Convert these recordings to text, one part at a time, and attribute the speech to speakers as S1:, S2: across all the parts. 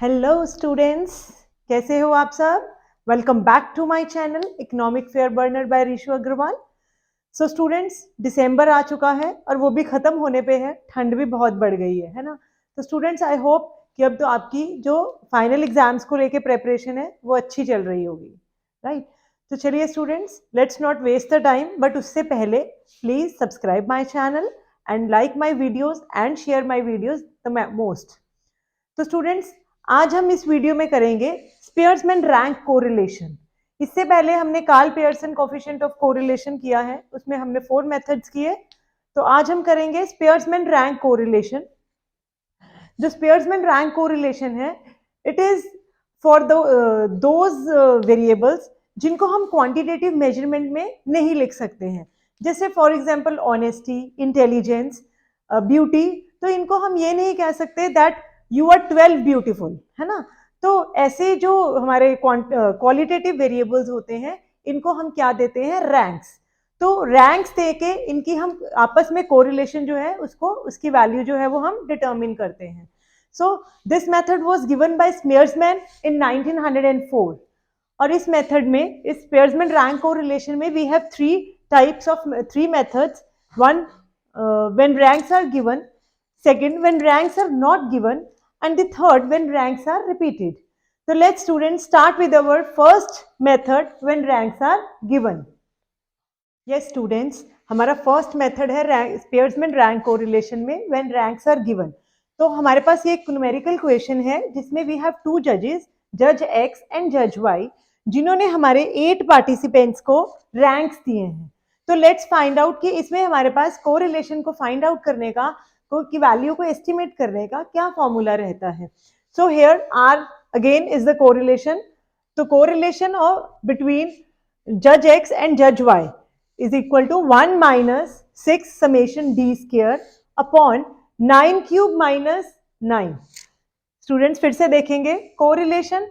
S1: Hello students, कैसे हो आप सब? Welcome back to my channel economic fair burner by Rishu Agarwal. So students, December आ चुका है और वो भी खत्म होने पे है, ठंड भी बहुत बढ़ गई है ना। तो स्टूडेंट्स, आई होप कि अब तो आपकी जो फाइनल एग्जाम्स को लेके प्रेपरेशन है वो अच्छी चल रही होगी, राइट? तो चलिए students, let's not waste the time, but उससे पहले please subscribe my channel and like my videos and share my videos the most. तो स्टूडेंट्स, आज हम इस वीडियो में करेंगे स्पियर्समैन रैंक कोरिलेशन। इससे पहले हमने Karl Pearson coefficient of correlation किया है, उसमें हमने 4 मेथड्स किए। तो आज हम करेंगे स्पियर्समैन रैंक कोरिलेशन। जो स्पियर्समैन रैंक कोरिलेशन है, it is for those variables जिनको हम क्वांटिटेटिव मेजरमेंट में नहीं लिख सकते हैं, जैसे for example honesty, intelligence, beauty. तो इनको हम ये नहीं कह सकते दैट यू आर 12 ब्यूटीफुल, है ना। तो ऐसे जो हमारे क्वालिटेटिव वेरिएबल्स होते हैं, इनको हम क्या देते हैं? रैंक्स। तो रैंक्स देके इनकी हम आपस में कोरिलेशन जो है उसको, उसकी वैल्यू जो है वो हम डिटरमिन करते हैं। So this method was given by Spearman in 1904। और इस मेथड में, इस स्पियर्समैन रैंक कोरिलेशन में we have three methods. One, when ranks are given; second, when ranks are not given; and the third, when ranks are repeated. So let's students start with our first method, when ranks are given. Yes students, हमारा first method है स्पियर्समैन rank correlation में when ranks are given. तो हमारे पास ये एक numerical question है जिसमें we have 2 जजेस, जज एक्स एंड जज वाई, जिन्होंने हमारे 8 पार्टिसिपेंट्स को रैंक्स दिए हैं। तो लेट्स फाइंड आउट कि इसमें हमारे पास कोरिलेशन को फाइंड आउट करने का, की वैल्यू को एस्टिमेट करने का क्या फॉर्मूला रहता है। So here are again is the correlation. तो कोरिलेशन ऑफ बिटवीन जज एक्स एंड जज Y is equal to 1 minus 6 summation d square upon 9 cube minus 9. Students फिर से देखेंगे कोरिलेशन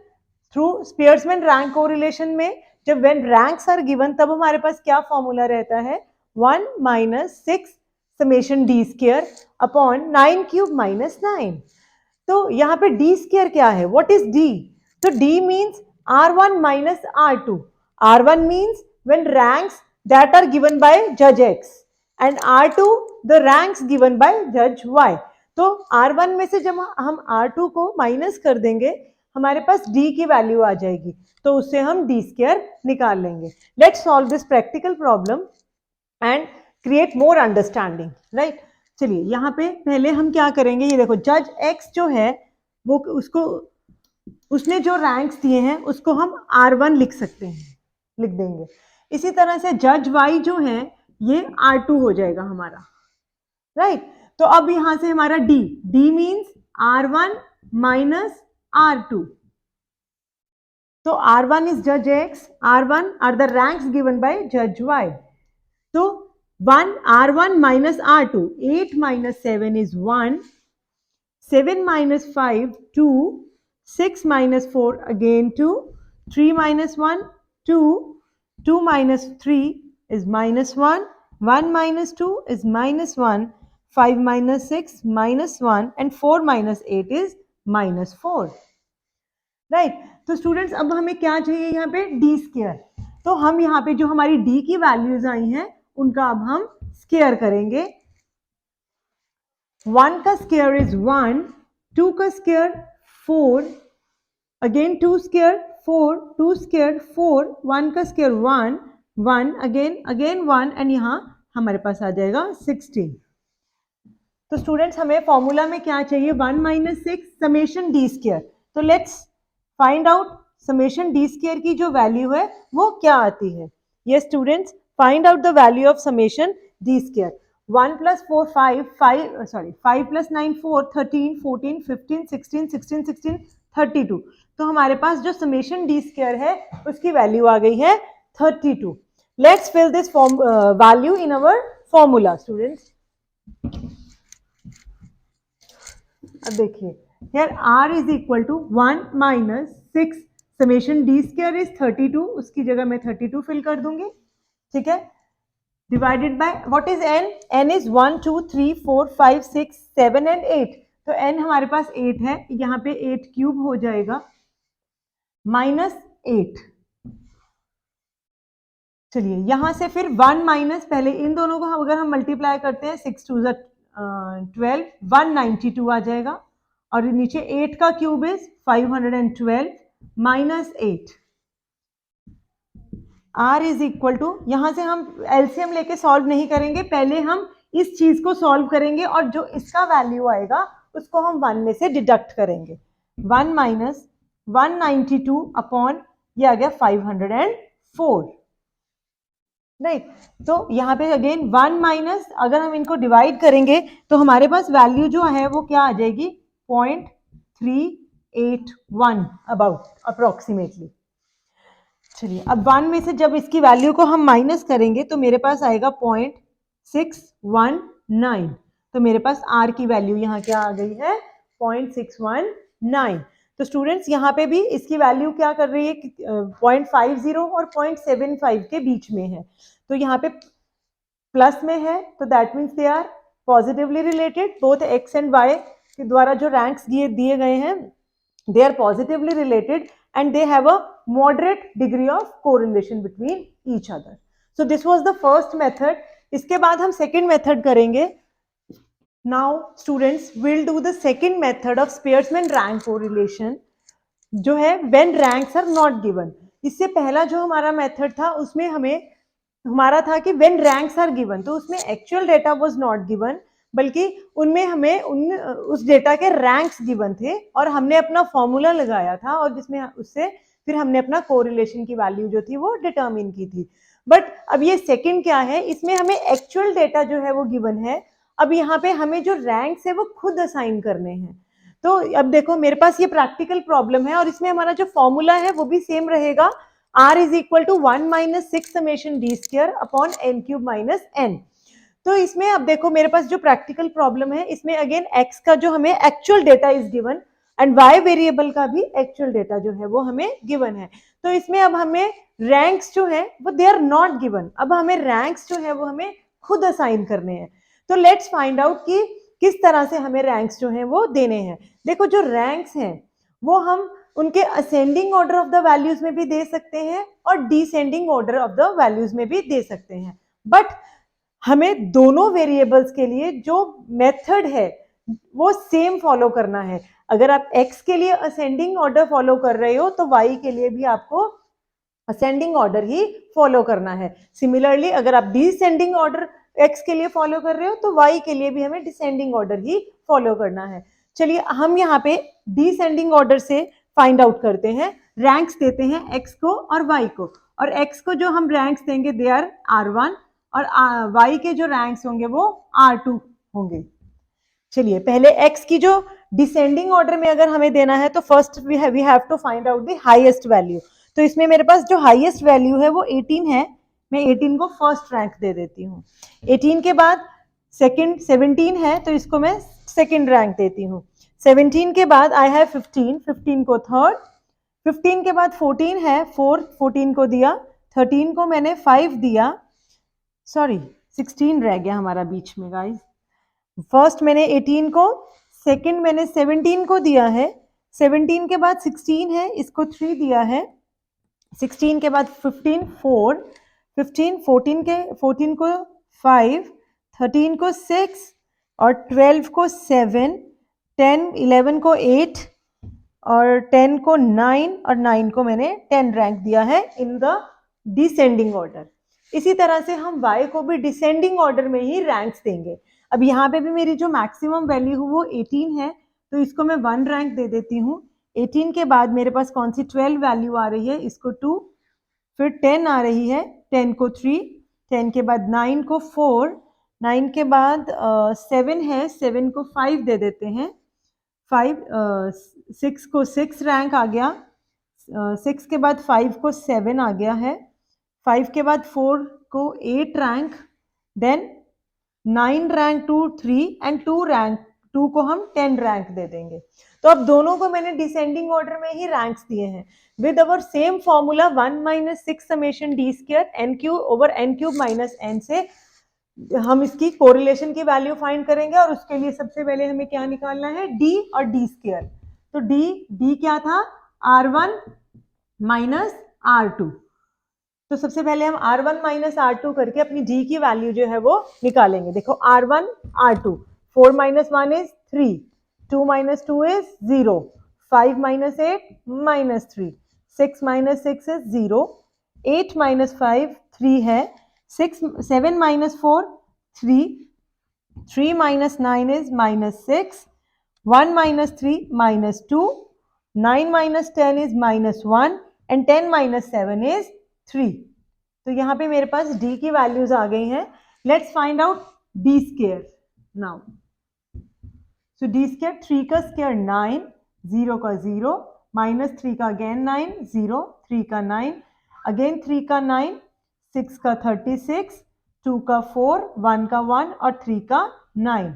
S1: थ्रू स्पियर्समैन रैंक कोरिलेशन में, जब व्हेन रैंक्स आर गिवन तब हमारे पास क्या फॉर्मूला रहता है? 1 minus 6 summation d square upon 9 cube minus 9. तो यहाँ पे d square क्या है? What is d? तो d means r1 minus r2. r1 means when ranks that are given by judge X and R2 the ranks given by judge Y. तो R1 में से जब हम R2 को माइनस कर देंगे, हमारे पास D की वैल्यू आ जाएगी, तो उससे हम D स्क्वायर निकाल लेंगे। Let's solve this practical problem and create more understanding, right? चलिए यहाँ पे पहले हम क्या करेंगे, ये देखो जज X जो है वो, उसको, उसने जो रैंक्स दिए हैं उसको हम R1 लिख सकते हैं, लिख देंगे। इसी तरह से जज वाई जो है ये R2 हो जाएगा हमारा, राइट? तो अब यहां से हमारा D means R1 minus R2। तो R1 इज जज X, R1 are the ranks given by जज Y। तो 1 R1 minus R2, 8 minus 7 is 1, 7 minus 5 2, 6 minus 4 again 2, 3 minus 1 2, 2 minus 3 is minus 1, 1 minus 2 is minus 1, 5 minus 6 minus 1 and 4 minus 8 is minus 4, right? तो students अब हमें क्या चाहिए यहाँ पे? d square. तो हम यहाँ पे जो हमारी d की वैल्यूज आई हैं उनका अब हम स्क्वायर करेंगे। 1 का स्क्वायर इज 1, 2 का स्क्वायर 4, अगेन 2 स्क्वायर 4, 2 स्क्वायर 4, 1 का स्क्वायर 1, 1 अगेन 1 एंड यहाँ हमारे पास आ जाएगा 16। तो स्टूडेंट्स हमें फॉर्मूला में क्या चाहिए? 1 माइनस 6 समेशन डी स्क्वायर। तो let's find out summation D square की जो वैल्यू है वो क्या आती है। ये students, find out the value of summation D square. 1 plus 4 5 plus 9 4, 13 14 15 16 16 16 32। तो हमारे पास जो समेशन डी स्क्वायर है उसकी वैल्यू आ गई है 32। Let's fill this value in our formula students. अब देखिए, here r is equal to 1 minus 6 summation D square is 32, उसकी जगह मैं 32 फिल कर दूंगी, ठीक है। Divided by what is n? n is 1 2 3 4 5 6 7 and 8। तो n हमारे पास 8 है, यहाँ पे 8 क्यूब हो जाएगा -8। चलिए यहाँ से फिर 1 माइनस, पहले इन दोनों को अगर हम मल्टीप्लाई करते हैं 6 2 12, 192 आ जाएगा, और नीचे 8 का cube is 512 -8। R is equal to, यहां से हम एलसीएम लेके सॉल्व नहीं करेंगे, पहले हम इस चीज को सॉल्व करेंगे और जो इसका वैल्यू आएगा उसको हम 1 में से डिडक्ट करेंगे। 1 माइनस 192 अपॉन ये आ गया 504, राइट। तो यहाँ पे अगेन 1 माइनस, अगर हम इनको डिवाइड करेंगे तो हमारे पास वैल्यू जो है वो क्या आ जाएगी 0.381 अबाउट अप्रोक्सीमेटली। चलिए अब 1 में से जब इसकी वैल्यू को हम माइनस करेंगे तो मेरे पास आएगा 0.619, तो मेरे पास R की वैल्यू यहाँ क्या आ गई है 0.619। तो स्टूडेंट्स यहाँ पे भी इसकी वैल्यू क्या कर रही है 0.50 और 0.75 के बीच में है, तो यहाँ पे प्लस में है, तो that means they are positively related. Both X and Y के द्वारा जो रैंक्स दिए गए हैं they are positively related and they have a moderate degree of correlation between each other. So this was the first method. इसके बाद हम second method करेंगे. Now students will do the second method of Spearman rank correlation, जो है when ranks are not given. इससे पहला जो हमारा method था उसमें हमारा था कि when ranks are given, तो उसमें actual data was not given, बल्कि उनमें हमें उस डेटा के रैंक्स गिवन थे और हमने अपना फॉर्मूला लगाया था और जिसमें उससे फिर हमने अपना कोरिलेशन की वैल्यू जो थी वो डिटरमिन की थी। बट अब ये सेकंड क्या है, इसमें हमें एक्चुअल डेटा जो है वो गिवन है। अब यहाँ पे हमें जो रैंक्स है वो खुद असाइन करने हैं। तो अब देखो मेरे पास ये प्रैक्टिकल प्रॉब्लम है और इसमें हमारा जो फॉर्मूला है वो भी सेम रहेगा, R is equal to 1 minus 6 summation d square upon n cube minus n। तो इसमें अब देखो मेरे पास जो प्रैक्टिकल प्रॉब्लम है इसमें अगेन x का जो हमें actual data is given and y variable का भी एक्चुअल डेटा जो है वो हमें गिवन है। तो इसमें अब हमें रैंक्स जो है वो दे आर नॉट गिवन, अब हमें रैंक्स जो है वो हमें खुद असाइन करने हैं। तो लेट्स फाइंड आउट कि किस तरह से हमें रैंक्स जो है वो देने हैं। देखो जो रैंक्स हैं वो हम उनके ascending order of the values में भी दे सकते हैं और descending order of the values में भी दे सकते हैं, बट हमें दोनों वेरिएबल्स के लिए जो मेथड है वो सेम फॉलो करना है। अगर आप x के लिए असेंडिंग ऑर्डर फॉलो कर रहे हो तो y के लिए भी आपको असेंडिंग ऑर्डर ही फॉलो करना है। सिमिलरली अगर आप डिसेंडिंग ऑर्डर x के लिए फॉलो कर रहे हो तो y के लिए भी हमें डिसेंडिंग ऑर्डर ही फॉलो करना है। चलिए हम यहाँ पे डिसेंडिंग ऑर्डर से फाइंड आउट करते हैं, रैंक्स देते हैं x को और y को, और x को जो हम रैंक्स देंगे दे आर R1 और y के जो रैंक्स होंगे वो R2 होंगे। चलिए पहले x की जो डिसेंडिंग ऑर्डर में अगर हमें देना है तो first we have to find out the highest value. तो इसमें मेरे पास जो हाईएस्ट वैल्यू है वो 18 है, मैं 18 को फर्स्ट रैंक दे देती हूँ। 18 के बाद सेकंड 17 है तो इसको मैं सेकंड रैंक देती हूँ। 17 के बाद आई हैव 15 को थर्ड, 15 के बाद 14 है, 14 को दिया, 13 को मैंने 5 दिया, सॉरी 16 रह गया हमारा बीच में गाइस। फर्स्ट मैंने 18 को, सेकंड मैंने 17 को दिया है, 17 के बाद 16 है, इसको 3 दिया है, 16 के बाद 15 4, 15 14 को 5, 13 को 6 और 12 को 7, 10 11 को 8 और 10 को 9 और 9 को मैंने 10 रैंक दिया है इन द डिसेंडिंग ऑर्डर। इसी तरह से हम y को भी डिसेंडिंग ऑर्डर में ही रैंक्स देंगे। अब यहाँ पे भी मेरी जो मैक्सिमम वैल्यू वो 18 है तो इसको मैं 1 रैंक दे देती हूँ। 18 के बाद मेरे पास कौन सी 12 वैल्यू आ रही है, इसको 2, फिर 10 आ रही है, 10 को 3, 10 के बाद 9 को 4, 9 के बाद 7 है, 7 को 5 दे देते हैं, 6 को 6 रैंक आ गया, 6 के बाद 5 को 7 आ गया है, 5 के बाद 4 को 8 रैंक, देन 9 रैंक 2 3 एंड 2 को हम 10 रैंक दे देंगे। तो अब दोनों को मैंने डिसेंडिंग ऑर्डर में ही रैंक्स दिए हैं with our same formula 1 minus 6 summation d square n cube over n cube minus n से हम इसकी कोरिलेशन की वैल्यू फाइंड करेंगे और उसके लिए सबसे पहले हमें क्या निकालना है, डी और डी स्क्वायर। तो डी क्या था, R1 माइनस R2। तो सबसे पहले हम R1 माइनस R2 करके अपनी D की वैल्यू जो है वो निकालेंगे। देखो R1 R2, 4 minus 1 is 3, 2 minus 2 is 0, 5 minus 8 minus 3, 6 minus 6 is 0, 8 minus 5 3 है, 7 minus 4 3, 3 minus 9 is minus 6, 1 minus 3 minus 2, 9 minus 10 is minus 1 and 10 minus 7 is 3। तो यहाँ पे मेरे पास d की वैल्यूज आ गई हैं। Let's find out d square now. So d square 3 का square 9, 0 का 0, माइनस 3 का अगेन 9, 0, 3 का 9, अगेन 3 का 9, 6 का 36, 2 का 4, 1 का 1 और 3 का 9।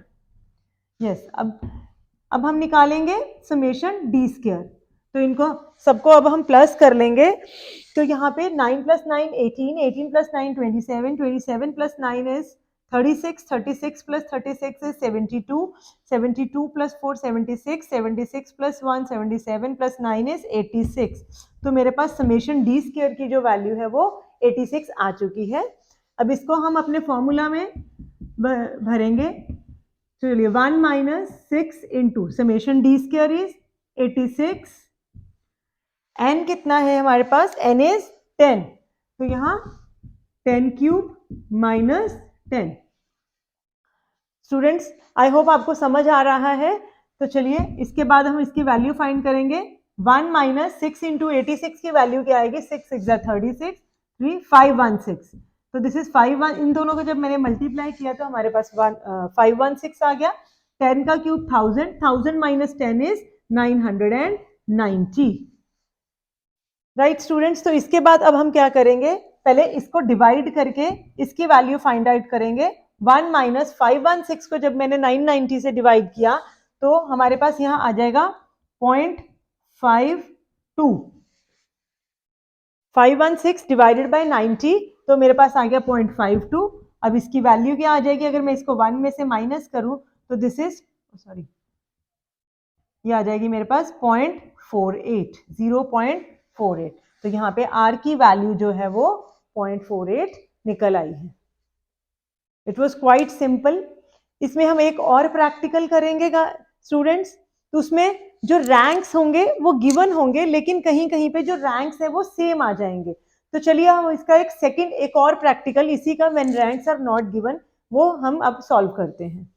S1: यस, अब हम निकालेंगे समेशन डी स्क्वायर। तो इनको सबको अब हम प्लस कर लेंगे। तो यहाँ पे 9 plus 9 18, 18 plus 9 27, 27 plus 9 is 36, 36 plus 36 is 72, 72 plus 4 76, 76 plus 1 77 plus 9 is 86। तो मेरे पास समेशन डी स्क्वायर की जो वैल्यू है वो 86 आ चुकी है। अब इसको हम अपने फॉर्मूला में भरेंगे। चलिए 1 minus 6 into summation D square is 86, N कितना है हमारे पास, एन इज 10, तो यहाँ 10 cube minus 10। Students I hope आपको समझ आ रहा है। तो चलिए इसके बाद हम इसकी वैल्यू फाइंड करेंगे। 1 माइनस 6 इंटू 86 की वैल्यू क्या आएगी, 6 6 36, 3 516। तो दिस इज 5 इन दोनों को जब मैंने मल्टीप्लाई किया तो हमारे पास 516 आ गया। 10 का cube 1000, 1000 minus 10 is 990। Right students, तो इसके बाद अब हम क्या करेंगे, पहले इसको डिवाइड करके इसकी वैल्यू फाइंड आउट करेंगे। 1 माइनस 516 को जब मैंने 990 से डिवाइड किया तो हमारे पास यहाँ आ जाएगा 0.52। 516 डिवाइडेड बाय 90, तो मेरे पास आ गया 0.52। अब इसकी वैल्यू क्या आ जाएगी, अगर मैं इसको 1 में से माइनस करूं तो दिस इज सॉरी ये आ जाएगी मेरे पास 0.48, 0.48। तो यहाँ पे R की वैल्यू जो है वो 0.48 निकल आई है। It was quite simple. इसमें हम एक और प्रैक्टिकल करेंगे स्टूडेंट्स। तो उसमें जो रैंक्स होंगे वो गिवन होंगे, लेकिन कहीं कहीं पे जो रैंक्स है वो सेम आ जाएंगे। तो चलिए हम इसका एक और प्रैक्टिकल इसी का, when ranks are not given, वो हम अब सॉल्व करते हैं।